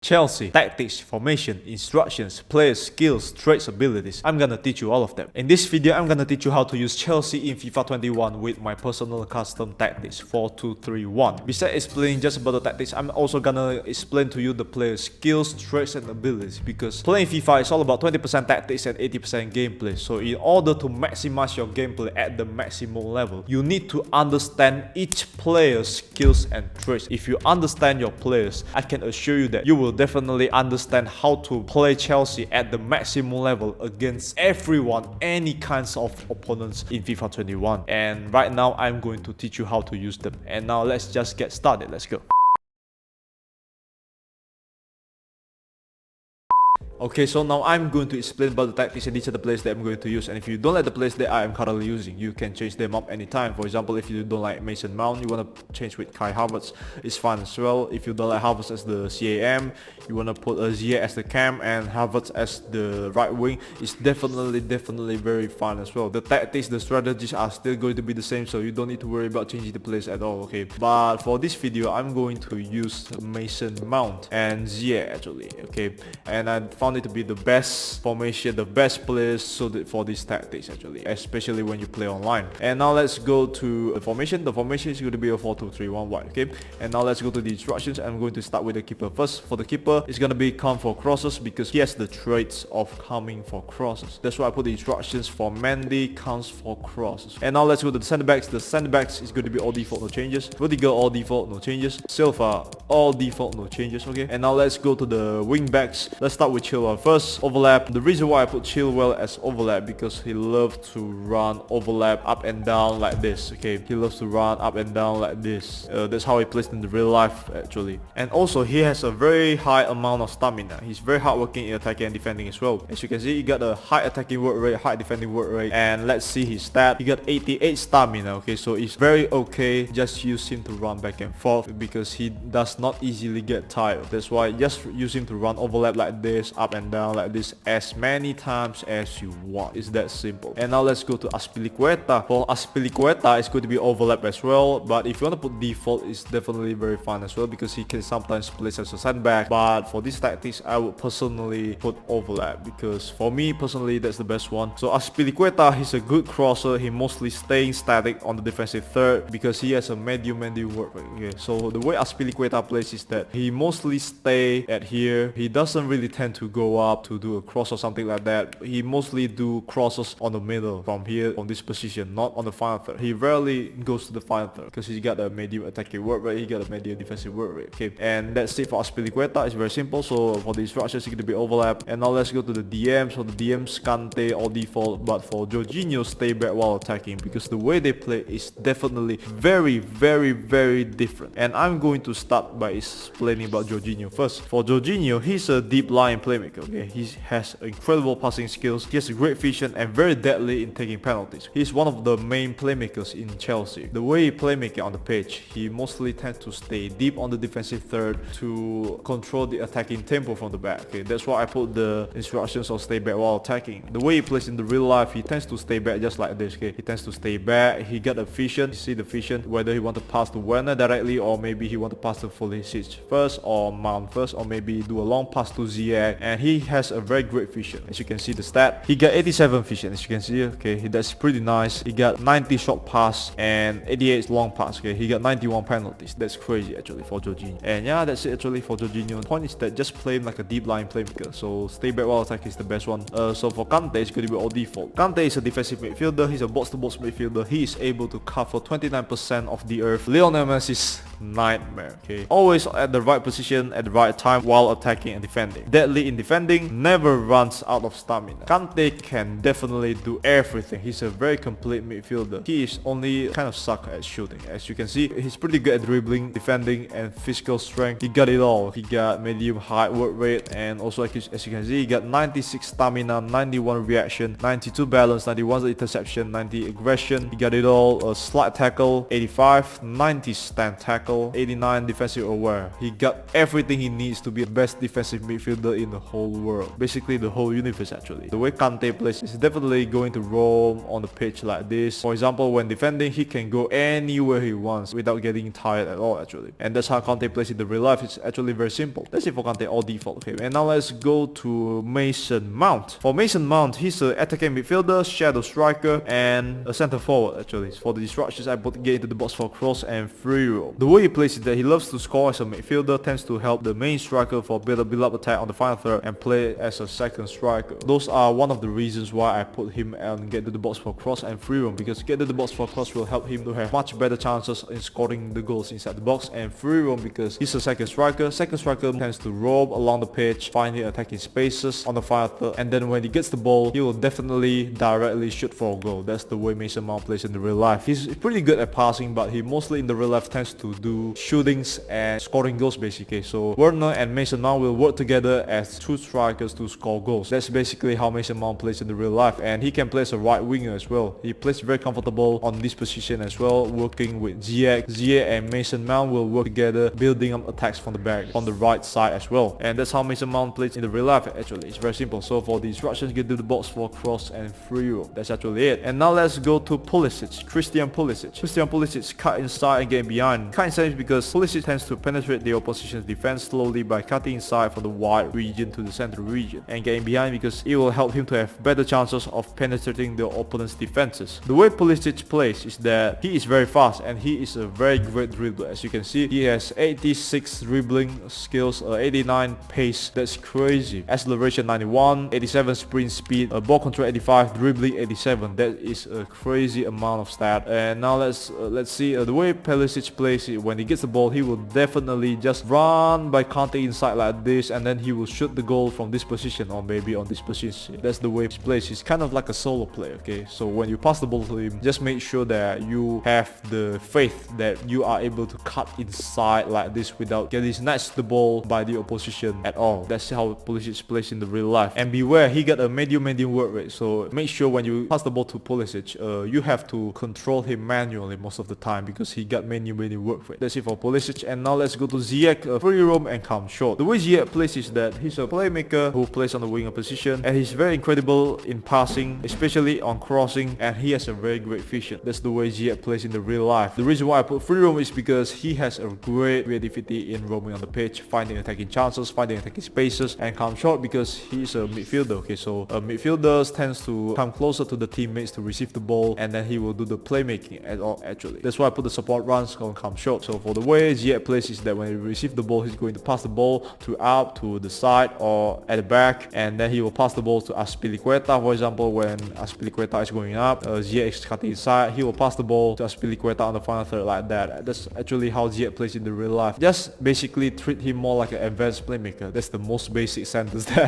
Chelsea, tactics, formation, instructions, players, skills, traits, abilities. I'm gonna teach you all of them. In this video, I'm gonna teach you how to use Chelsea in FIFA 21 with my personal custom tactics 4-2-3-1. Besides explaining just about the tactics, I'm also gonna explain to you the players' skills, traits, and abilities, because playing FIFA is all about 20% tactics and 80% gameplay. So in order to maximize your gameplay at the maximal level, you need to understand each player's skills and traits. If you understand your players, I can assure you that you will definitely understand how to play Chelsea at the maximal level against everyone, any kinds of opponents in FIFA 21. And right now, I'm going to teach you how to use them. And now let's just get started. Let's go. Okay, so now I'm going to explain about the tactics and these are the players that I'm going to use. And if you don't like the players that I am currently using, you can change them up anytime. For example, if you don't like Mason Mount, you want to change with Kai Havertz, it's fine as well. If you don't like Havertz as the CAM, you want to put Ziyech as the cam and Havertz as the right wing, it's definitely very fine as well. The tactics, the strategies are still going to be the same, so you don't need to worry about changing the players at all, okay? But for this video, I'm going to use Mason Mount and Ziyech actually, okay? And I found it to be the best formation, the best players suited for these tactics actually, especially when you play online. And now let's go to the formation. The formation is going to be a 4-2-3-1 wide, okay? And now let's go to the instructions. I'm going to start with the keeper first. For the keeper, it's going to be come for crosses because he has the traits of coming for crosses. That's why I put the instructions for Mendy comes for crosses. And now let's go to the center backs. The center backs is going to be all default, no changes. Rudiger, all default, no changes. Silva, all default, no changes, okay? And now let's go to the wing backs. Let's start with Chilwell first. Overlap. The reason why I put Chilwell as overlap because he loves to run overlap up and down like this, okay? He loves to run up and down like this. That's how he plays in the real life actually. And also he has a very high amount of stamina. He's very hardworking in attacking and defending as well. As you can see, he got a high attacking work rate, high defending work rate, and let's see his stat. He got 88 stamina, okay? So it's very okay. Just use him to run back and forth because he does not easily get tired. That's why just use him to run overlap like this, up and down like this as many times as you want. It's that simple. And now let's go to Azpilicueta. For Azpilicueta, it's going to be overlap as well, but if you want to put default, it's definitely very fun as well because he can sometimes play as a center back. But for these tactics, I would personally put overlap because for me personally, that's the best one. So Azpilicueta, he's a good crosser. He mostly staying static on the defensive third because he has a medium work rate. Okay, so the way Azpilicueta plays is that he mostly stay at here. He doesn't really tend to go up to do a cross or something like that. He mostly do crosses on the middle from here, on this position, not on the final third. He rarely goes to the final third because he got a medium attacking work rate, he got a medium defensive work rate, okay? And that's it for Azpilicueta. It's very simple. So for the instructions, it's going to be overlap. And now let's go to the DMs. So the DMs, Kante, all default, but for Jorginho, stay back while attacking because the way they play is definitely very different. And I'm going to start by explaining about Jorginho first. For Jorginho, he's a deep line playmaker, okay? He has incredible passing skills. He has a great vision and very deadly in taking penalties. He's one of the main playmakers in Chelsea. The way he playmaking on the pitch, he mostly tends to stay deep on the defensive third to control the attacking tempo from the back, okay? That's why I put the instructions of stay back while attacking. The way he plays in the real life, he tends to stay back just like this, okay? He tends to stay back. He got a vision. You see the vision, whether he want to pass to Werner directly or maybe he want to pass to Pulisic first or Mount first or maybe do a long pass to Ziyech, and he has a very great vision. As you can see the stat, he got 87 vision, as you can see, okay? That's pretty nice. He got 90 short pass and 88 long pass, okay? He got 91 penalties. That's crazy actually for Jorginho. And yeah, that's it actually for Jorginho. The point is that just play him like a deep line playmaker, so stay back while attacking is the best one. So for Kante, it's going to be all default. Kante is a defensive midfielder. He's a box-to-box midfielder. He is able to cover 29% of the earth. Lionel Messi's nightmare, okay? Always at the right position at the right time while attacking and defending. Deadly in defending, never runs out of stamina. Kante can definitely do everything. He's a very complete midfielder. He is only kind of suck at shooting. As you can see, he's pretty good at dribbling, defending, and physical strength. He got it all. He got medium high work rate, and also as you can see, he got 96 stamina, 91 reaction, 92 balance, 91 interception, 90 aggression. He got it all. A slight tackle, 85, 90 stand tackle, tackle, 89 defensive aware. He got everything he needs to be the best defensive midfielder in the whole world. Basically the whole universe actually. The way Kante plays is definitely going to roam on the pitch like this. For example, when defending, he can go anywhere he wants without getting tired at all actually. And that's how Kante plays in the real life. It's actually very simple. That's it for Kante, all default. Okay, and now let's go to Mason Mount. For Mason Mount, he's an attacking midfielder, shadow striker, and a center forward actually. For the instructions, I put get into the box for cross and free roam. The way he plays is that he loves to score as a midfielder, tends to help the main striker for build up attack on the final third, and play as a second striker. Those are one of the reasons why I put him and get to the box for cross and free roam, because get to the box for cross will help him to have much better chances in scoring the goals inside the box, and free roam because he's a second striker. Second striker tends to roam along the pitch, finding attacking spaces on the final third, and then when he gets the ball, he will definitely directly shoot for a goal. That's the way Mason Mount plays in the real life. He's pretty good at passing, but he mostly in the real life tends to do shootings and scoring goals basically. So Werner and Mason Mount will work together as two strikers to score goals. That's basically how Mason Mount plays in the real life, and he can play as a right winger as well. He plays very comfortable on this position as well, working with Ziyech. Ziyech and Mason Mount will work together, building up attacks from the back on the right side as well. And that's how Mason Mount plays in the real life actually. It's very simple. So for the instructions, get to the box for cross and free roam. That's actually it. And now let's go to Pulisic. Christian Pulisic cut inside and get behind. Cut inside is because Pulisic tends to penetrate the opposition's defense slowly by cutting inside from the wide region to the center region, and getting behind because it will help him to have better chances of penetrating the opponent's defenses. The way Pulisic plays is that he is very fast and he is a very great dribbler. As you can see, he has 86 dribbling skills, 89 pace. That's crazy. Acceleration 91, 87 sprint speed, ball control 85, dribbling 87. That is a crazy amount of stat. And now let's see the way Pulisic plays. When he gets the ball, he will definitely just run by Kante inside like this, and then he will shoot the goal from this position or maybe on this position. That's the way he plays. He's kind of like a solo player. Okay, so when you pass the ball to him, just make sure that you have the faith that you are able to cut inside like this without getting snatched the ball by the opposition at all. That's how Pulisic plays in the real life. And beware, he got a medium work rate, so make sure when you pass the ball to Pulisic, you have to control him manually most of the time because he got medium work rate. That's it for Pulisic. And now let's go to Ziyech, free roam and come short. The way Ziyech plays is that he's a playmaker who plays on the winger position, and he's very incredible in passing, especially on crossing, and he has a very great vision. That's the way Ziyech plays in the real life. The reason why I put free roam is because he has a great creativity in roaming on the pitch, finding attacking chances, finding attacking spaces, and come short because he's a midfielder. Okay, so midfielders tends to come closer to the teammates to receive the ball, and then he will do the playmaking at all actually. That's why I put the support runs on come short. So for the way Ziyech plays is that when he receives the ball, he's going to pass the ball to out to the side or at the back, and then he will pass the ball to Azpilicueta. For example, when Azpilicueta is going up, Ziyech is cutting inside, he will pass the ball to Azpilicueta on the final third like that. That's actually how Ziyech plays in the real life. Just basically treat him more like an advanced playmaker. That's the most basic sentence that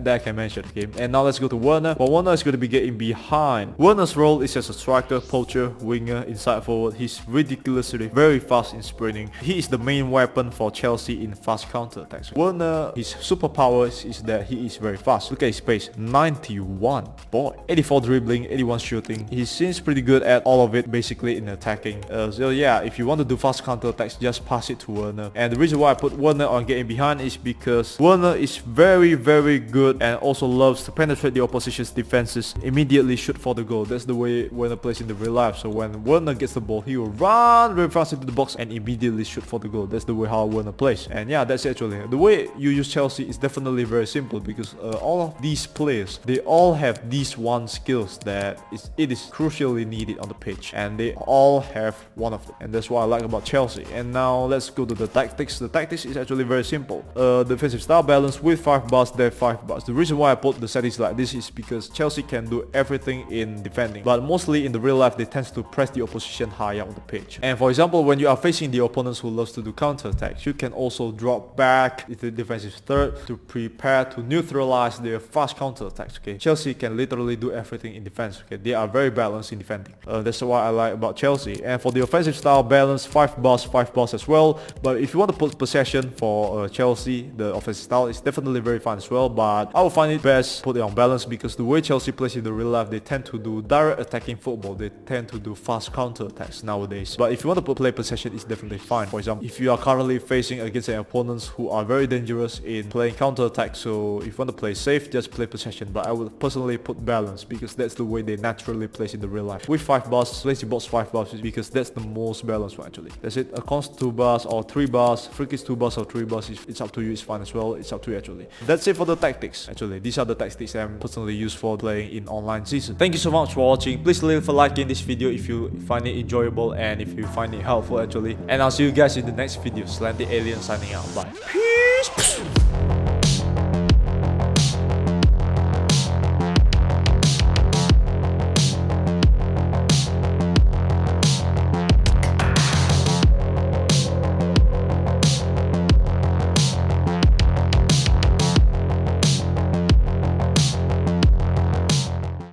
I can mention. Okay, and now let's go to Werner. But Werner is going to be getting behind. Werner's role is as a striker, poacher, winger, inside forward. He's ridiculously very fast in sprinting. He is the main weapon for Chelsea in fast counter attacks. Werner, his superpower is that he is very fast. Look at his pace, 91. Boy, 84 dribbling, 81 shooting. He seems pretty good at all of it basically in attacking. So yeah, if you want to do fast counter attacks, just pass it to Werner. And the reason why I put Werner on getting behind is because Werner is very good and also loves to penetrate the opposition's defenses, immediately shoot for the goal. That's the way Werner plays in the real life. So when Werner gets the ball, he will run very fast into the box and immediately shoot for the goal. That's the way how Werner plays. And yeah, that's actually the way you use Chelsea is definitely very simple because all of these players, they all have these one skills that it is crucially needed on the pitch, and they all have one of them, and that's what I like about Chelsea. And now let's go to the tactics. The tactics is actually very simple. Defensive style balance with 5 bars, there 5 bars. The reason why I put the settings like this is because Chelsea can do everything in defending, but mostly in the real life they tend to press the opposition higher on the pitch. And for example, when you are facing the opponents who loves to do counter attacks, you can also drop back into the defensive third to prepare to neutralize their fast counter attacks. Okay, Chelsea can literally do everything in defense. Okay, they are very balanced in defending. That's what I like about Chelsea. And for the offensive style balance, 5 bars as well. But if you want to put possession for Chelsea, the offensive style is definitely very fun as well, but I will find it best put it on balance because the way Chelsea plays in the real life, they tend to do direct attacking football. They tend to do fast counter attacks nowadays. But if you want to want to play possession, it's definitely fine. For example, if you are currently facing against an opponents who are very dangerous in playing counter attack, so if you want to play safe, just play possession. But I would personally put balance because that's the way they naturally play in the real life. With 5 bars, lazy bots 5 bars because that's the most balanced one actually. That's it. A const 2 bars or 3 bars, free kicks 2 bars or 3 bars, it's up to you, it's fine as well, it's up to you actually. That's it for the tactics. Actually, these are the tactics I'm personally used for playing in online season. Thank you so much for watching. Please leave a like in this video if you find it enjoyable and if you find it helpful actually. And I'll see you guys in the next video. Slanty Alien signing out. Bye. Peace.